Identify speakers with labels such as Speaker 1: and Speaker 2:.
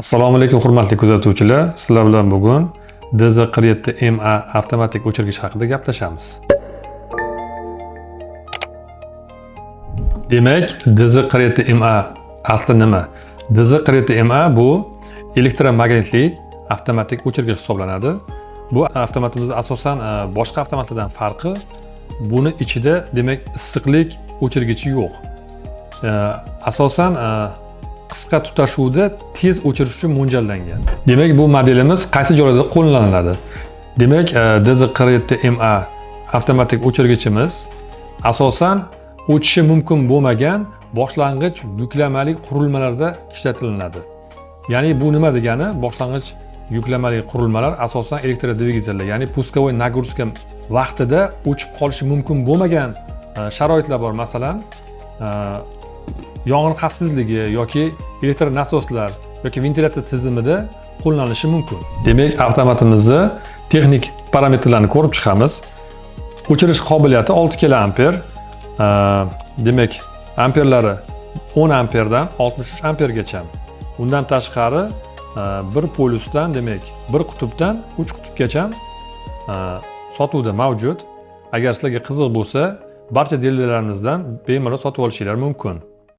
Speaker 1: Assalomu alaykum hurmatli kuzatuvchilar. Sizlar bilan bugun DZ47MA avtomatik o'chirgich haqida gaplashamiz. Demak, DZ47MA asli nima? DZ47MA bu elektromagnitlik avtomatik o'chirgich hisoblanadi. Bu avtomatimiz asosan boshqa avtomatlardan farqi buni ichida demak issiqlik o'chirgichi yo'q. Asosan qisqa tutashuvda tez o'chirish uchun mo'ljallangan. Demak, bu modelimiz qaysi joylarda qo'llaniladi? Demak, DZ47MA avtomatik o'chirgichimiz asosan o'chishi mumkin bo'lmagan boshlang'ich yuklamali qurilmalarda ishlatilinadi. Ya'ni bu nima degani? Boshlang'ich yuklamali qurilmalar asosan elektrodvigatellar, ya'ni puskovoy nagruska vaqtida o'chib qolishi mumkin bo'lmagan sharoitlar bor. Masalan, yong'in xavfsizligi yoki elektr nasoslar yoki ventilyatsiya tizimida qo'llanilishi mumkin. Demak, avtomatimizni texnik parametrlarini ko'rib chiqamiz. O'chirish qobiliyati 6 kA. Demak, amperlari 10 amperdan 63 ampergacha. Undan tashqari bir polyusdan, demak, bir qutbdan 3 qutbgacha sotuvda mavjud. Agar sizlarga qiziq bo'lsa, barcha dealerlarimizdan bemalol sotib olishingiz mumkin.